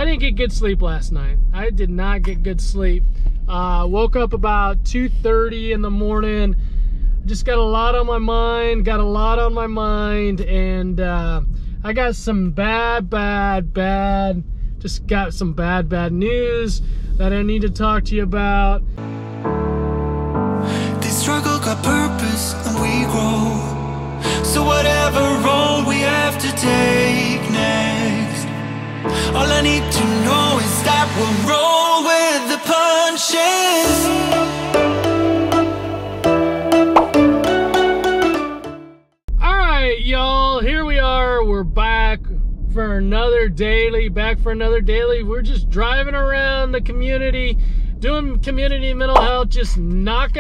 I didn't get good sleep last night. I did not get good sleep. Woke up about 2:30 in the morning. Just got a lot on my mind, and I got some bad news that I need to talk to you about. This struggle got purpose and we grow. So whatever road we have to take next, all I need to know is that we'll roll with the punches. Alright, y'all, here we are. We're back for another daily. We're just driving around the community, doing community mental health, just knock.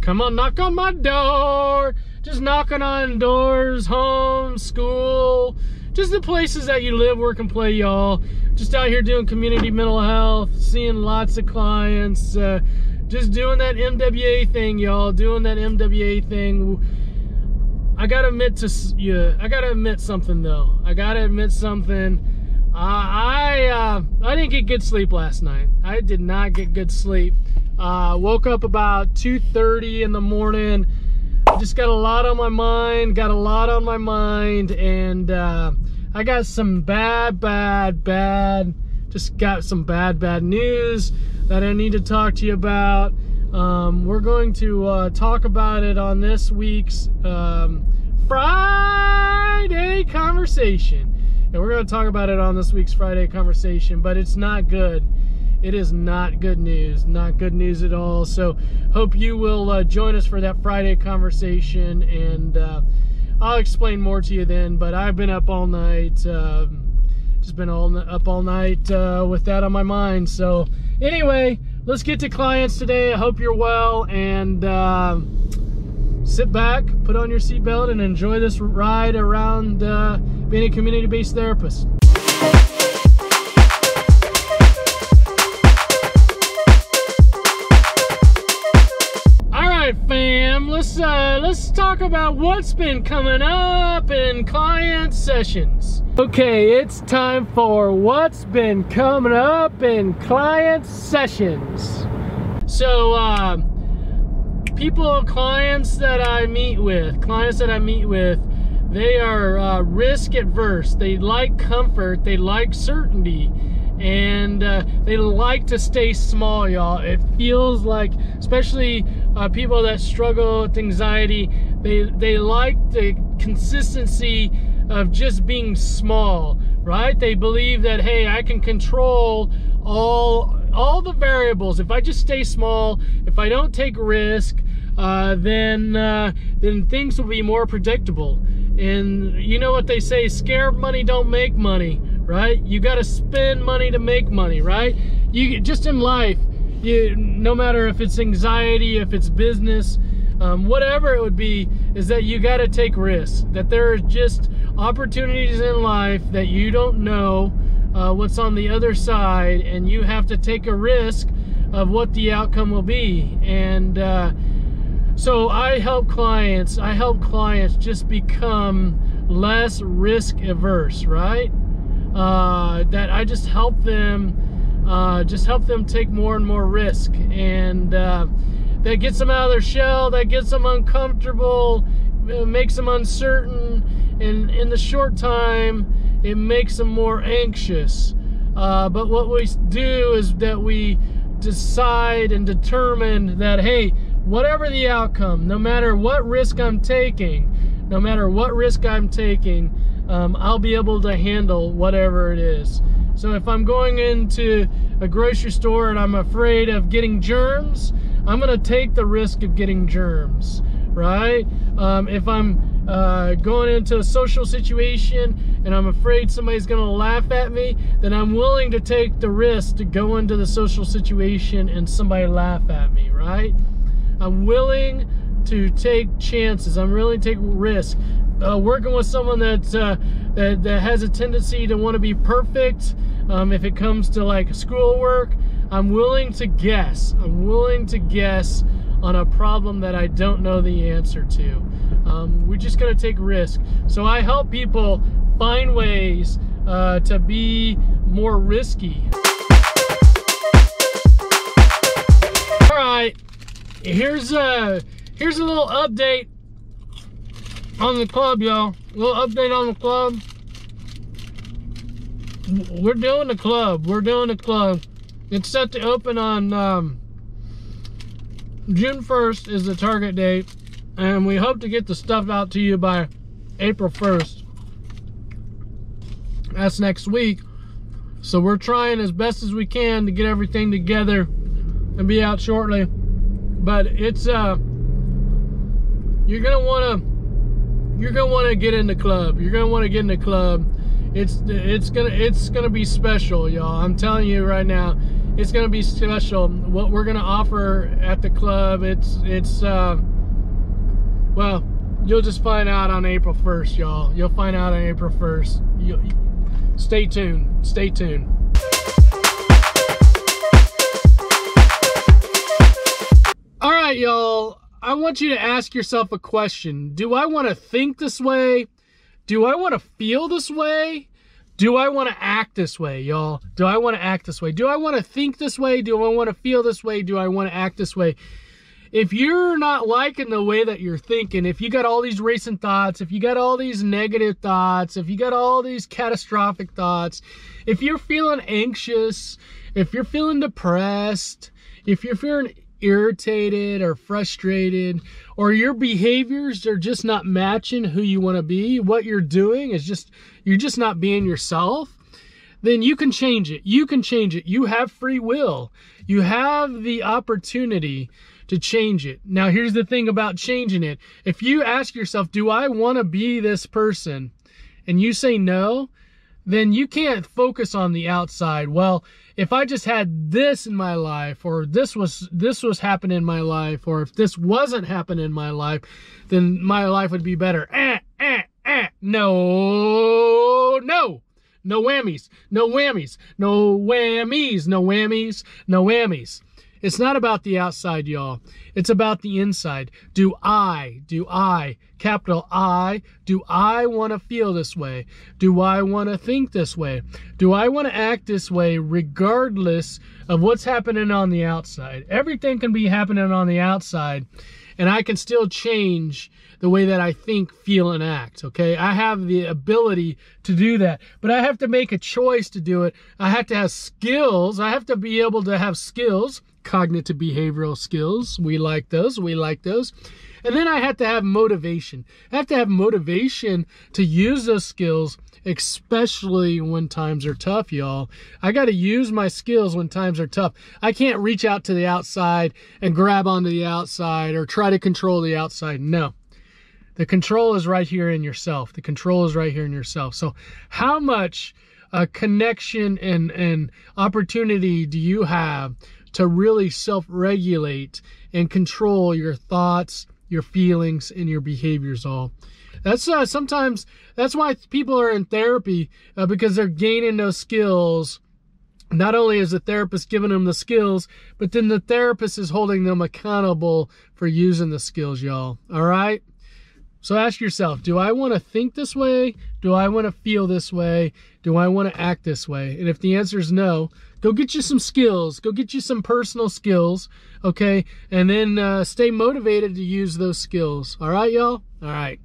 Come on, knock on my door. Just knocking on doors, home, school, just the places that you live, work, and play, y'all. Just out here doing community mental health, seeing lots of clients, just doing that MWA thing, y'all. Doing that MWA thing. I gotta admit something though. I didn't get good sleep last night. I did not get good sleep. Woke up about 2:30 in the morning. Just got a lot on my mind, and I got some bad news that I need to talk to you about. We're going to talk about it on this week's Friday conversation. And we're going to talk about it on this week's Friday conversation, but it's not good. It is not good news. Not good news at all. So hope you will join us for that Friday conversation, and I'll explain more to you then. But I've been up all night, with that on my mind. So anyway, let's get to clients today. I hope you're well, and sit back, put on your seatbelt, and enjoy this ride around being a community-based therapist. Fam, let's talk about what's been coming up in client sessions. Okay, it's time for what's been coming up in client sessions. So clients that I meet with, they are risk adverse. They like comfort, they like certainty, and they like to stay small, y'all. It feels like, especially people that struggle with anxiety, they like the consistency of just being small, right? They believe that, hey, I can control all the variables. If I just stay small, if I don't take risk, then things will be more predictable. And you know what they say, scared money don't make money, right? You got to spend money to make money, right? You just in life, no matter if it's anxiety, if it's business, whatever it would be, is that you got to take risks. That there are just opportunities in life that you don't know what's on the other side, and you have to take a risk of what the outcome will be. And so I help clients just become less risk averse, right? That I just help them take more and more risk, and that gets them out of their shell, that gets them uncomfortable, makes them uncertain, and in the short time it makes them more anxious. But what we do is that we decide and determine that, hey, whatever the outcome, no matter what risk I'm taking, I'll be able to handle whatever it is. So if I'm going into a grocery store and I'm afraid of getting germs, I'm going to take the risk of getting germs, right? If I'm going into a social situation and I'm afraid somebody's going to laugh at me, then I'm willing to take the risk to go into the social situation and somebody laugh at me, right? I'm willing to take chances. I'm willing to take risk. Working with someone that has a tendency to want to be perfect, if it comes to like schoolwork, I'm willing to guess. On a problem that I don't know the answer to. We're just going to take risk. So I help people find ways to be more risky. All right, here's a little update on the club, y'all. A little update on the club. We're doing the club. We're doing the club. It's set to open on June 1st is the target date, and we hope to get the stuff out to you by April 1st. That's next week. So we're trying as best as we can to get everything together and be out shortly. But it's you're gonna wanna get in the club. You're gonna want to get in the club. It's gonna be special, y'all. I'm telling you right now, it's gonna be special. What we're gonna offer at the club, well, you'll just find out on April 1st, y'all. You'll find out on April 1st. Stay tuned. Stay tuned. All right, y'all. I want you to ask yourself a question. Do I want to think this way? Do I want to feel this way? Do I want to act this way, y'all? Do I want to act this way? Do I want to think this way? Do I want to feel this way? Do I want to act this way? If you're not liking the way that you're thinking, if you got all these racing thoughts, if you got all these negative thoughts, if you got all these catastrophic thoughts, if you're feeling anxious, if you're feeling depressed, if you're feeling irritated or frustrated, or your behaviors are just not matching who you want to be, what you're doing is just, you're just not being yourself, then you can change it. You can change it. You have free will. You have the opportunity to change it. Now, here's the thing about changing it. If you ask yourself, do I want to be this person? And you say no, then you can't focus on the outside. Well, if I just had this in my life, or this was happening in my life, or if this wasn't happening in my life, then my life would be better. No, no. No whammies, no whammies, no whammies, no whammies, no whammies. It's not about the outside, y'all. It's about the inside. Do I, capital I, do I want to feel this way? Do I want to think this way? Do I want to act this way regardless of what's happening on the outside? Everything can be happening on the outside, and I can still change the way that I think, feel, and act, okay? I have the ability to do that, but I have to make a choice to do it. I have to have skills. I have to be able to have skills, cognitive behavioral skills. We like those. We like those. And then I have to have motivation. I have to have motivation to use those skills, especially when times are tough, y'all. I got to use my skills when times are tough. I can't reach out to the outside and grab onto the outside or try to control the outside. No. The control is right here in yourself. The control is right here in yourself. So how much connection and opportunity do you have to really self-regulate and control your thoughts, your feelings, and your behaviors all? That's sometimes, that's why people are in therapy, because they're gaining those skills. Not only is the therapist giving them the skills, but then the therapist is holding them accountable for using the skills, y'all. All right? So ask yourself, do I want to think this way? Do I want to feel this way? Do I want to act this way? And if the answer is no, go get you some skills. Go get you some personal skills, okay? And then stay motivated to use those skills. All right, y'all? All right.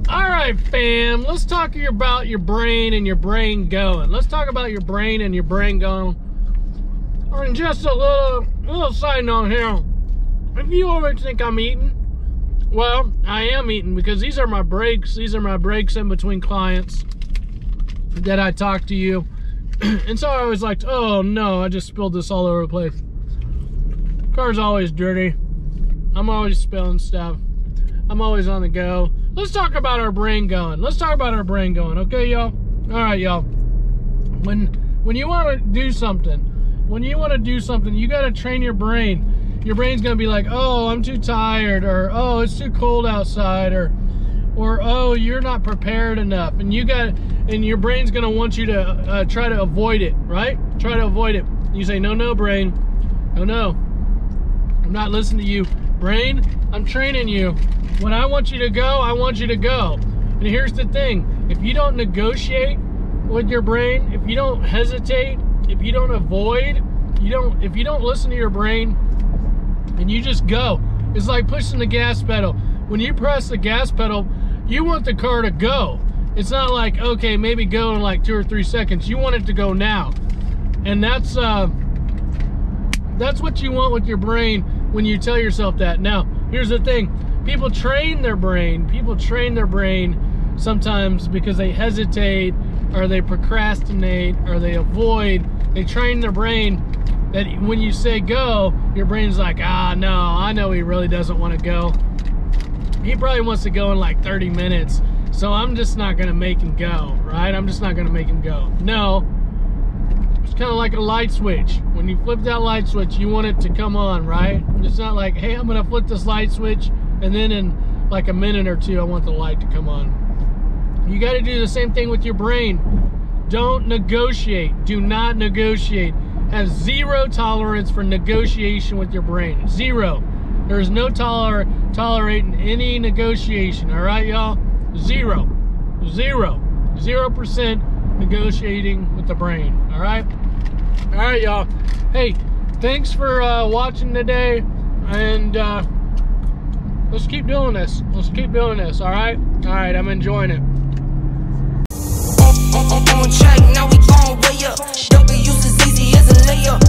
All right, fam. Let's talk about your brain and your brain going. Let's talk about your brain and your brain going. And just a little side note here. If you always think I'm eating, well, I am eating, because these are my breaks. These are my breaks in between clients that I talk to you. And so I was like, oh no, I just spilled this all over the place. Car's always dirty. I'm always spilling stuff. I'm always on the go. Let's talk about our brain going. Let's talk about our brain going, okay, y'all? All right, y'all. When you want to do something, you got to train your brain. Your brain's going to be like, oh, I'm too tired, or oh, it's too cold outside, or oh, you're not prepared enough. And your brain's going to want you to try to avoid it, right? Try to avoid it. You say, no, brain. No. I'm not listening to you. Brain, I'm training you. When I want you to go, I want you to go. And here's the thing. If you don't negotiate with your brain, if you don't hesitate, if you don't avoid, if you don't listen to your brain and you just go, it's like pushing the gas pedal. When you press the gas pedal, you want the car to go. It's not like, okay, maybe go in like 2 or 3 seconds. You want it to go now. And that's what you want with your brain when you tell yourself that. Now, here's the thing. People train their brain. People train their brain sometimes because they hesitate, or they procrastinate, or they avoid. They train their brain that when you say go, your brain's like, ah, no, I know he really doesn't want to go. He probably wants to go in like 30 minutes, so I'm just not going to make him go, right? I'm just not going to make him go. No, it's kind of like a light switch. When you flip that light switch, you want it to come on, right? It's not like, hey, I'm going to flip this light switch, and then in like a minute or two, I want the light to come on. You got to do the same thing with your brain. Don't negotiate. Do not negotiate. Have zero tolerance for negotiation with your brain. Zero. There's no tolerating any negotiation. All right, y'all? Zero. 0% negotiating with the brain. All right? All right, y'all. Hey, thanks for watching today. And let's keep doing this. Let's keep doing this. All right? All right, I'm enjoying it. On track, now we gon' way up. W's as easy as a layup.